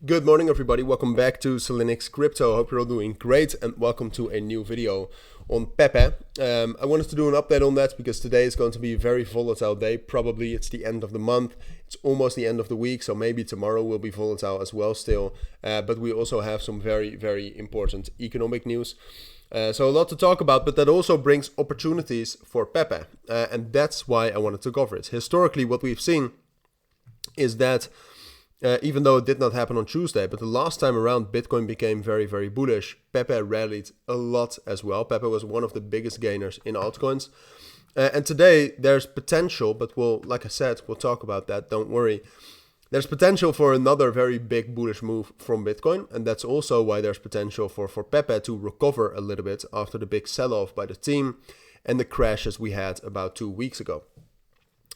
Good morning, everybody. Welcome back to Cilinix Crypto. Hope you're all doing great, and welcome to a new video on Pepe. I wanted to do an update on that because today is going to be a very volatile day. Probably it's the end of the month. It's almost the end of the week, so maybe tomorrow will be volatile as well still. But we also have some very, very important economic news. So a lot to talk about, but that also brings opportunities for Pepe. And that's why I wanted to cover it. Historically, what we've seen is that even though it did not happen on Tuesday, but the last time around Bitcoin became very, very bullish, Pepe rallied a lot as well. Pepe was one of the biggest gainers in altcoins. And today there's potential, but like I said, we'll talk about that, don't worry. There's potential for another very big bullish move from Bitcoin. And that's also why there's potential for Pepe to recover a little bit after the big sell-off by the team and the crashes we had about 2 weeks ago.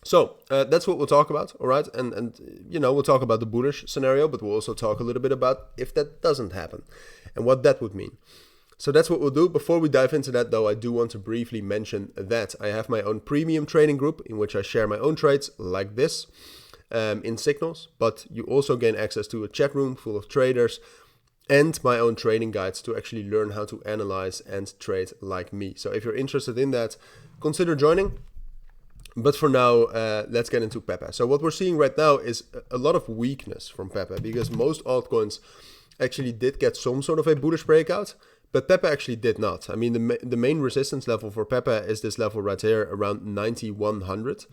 So that's what we'll talk about, all right? And you know, we'll talk about the bullish scenario, but we'll also talk a little bit about if that doesn't happen and what that would mean. So that's what we'll do. Before we dive into that, though, I do want to briefly mention that I have my own premium trading group in which I share my own trades like this in Signals, but you also gain access to a chat room full of traders and my own trading guides to actually learn how to analyze and trade like me. So if you're interested in that, consider joining. But for now, let's get into Pepe. So what we're seeing right now is a lot of weakness from Pepe because most altcoins actually did get some sort of a bullish breakout, but Pepe actually did not. I mean, the main resistance level for Pepe is this level right here around 9100.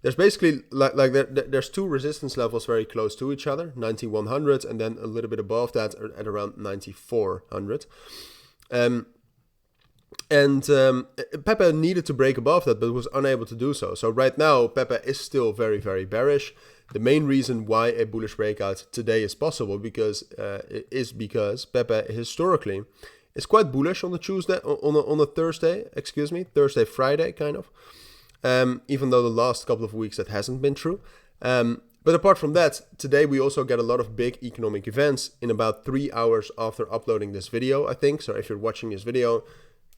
There's basically there's two resistance levels very close to each other, 9100 and then a little bit above that at around 9400. And Pepe needed to break above that, but was unable to do so. So right now, Pepe is still very, very bearish. The main reason why a bullish breakout today is possible because Pepe historically is quite bullish on the Thursday, Friday kind of. Even though the last couple of weeks that hasn't been true. But apart from that, today we also get a lot of big economic events in about 3 hours after uploading this video, I think. So if you're watching this video,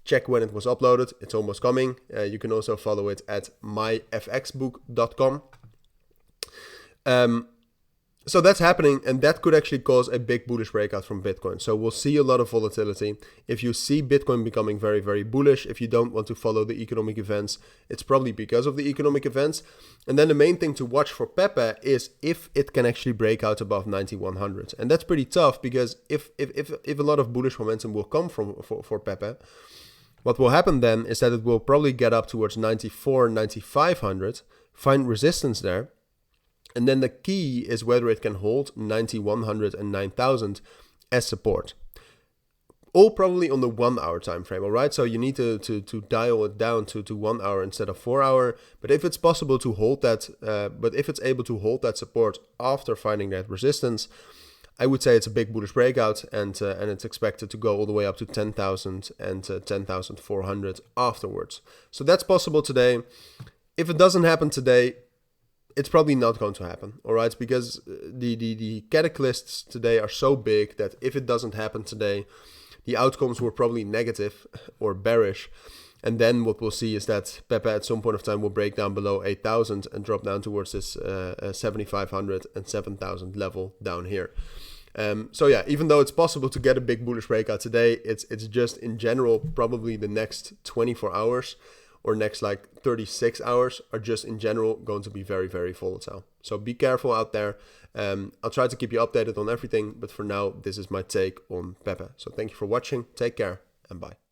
check when it was uploaded. It's almost coming. You can also follow it at myfxbook.com. So that's happening, and that could actually cause a big bullish breakout from Bitcoin. So we'll see a lot of volatility. If you see Bitcoin becoming very, very bullish, if you don't want to follow the economic events, it's probably because of the economic events. And then the main thing to watch for Pepe is if it can actually break out above 9100. And that's pretty tough because if a lot of bullish momentum will come for Pepe, what will happen then is that it will probably get up towards 94, 9500, find resistance there. And then the key is whether it can hold 9100 and 9000 as support. All probably on the 1 hour time frame, all right? So you need to dial it down to 1 hour instead of 4 hour. But if it's possible to hold that, if it's able to hold that support after finding that resistance, I would say it's a big bullish breakout, and it's expected to go all the way up to 10,000 and 10,400 afterwards. So that's possible today. If it doesn't happen today, it's probably not going to happen, all right? Because the catalysts today are so big that if it doesn't happen today, the outcomes were probably negative or bearish. And then what we'll see is that Pepe at some point of time will break down below 8,000 and drop down towards this 7,500 and 7,000 level down here. So yeah, even though it's possible to get a big bullish breakout today, it's just in general probably the next 24 hours or next like 36 hours are just in general going to be very, very volatile. So be careful out there. I'll try to keep you updated on everything, but for now, this is my take on Pepe. So thank you for watching. Take care and bye.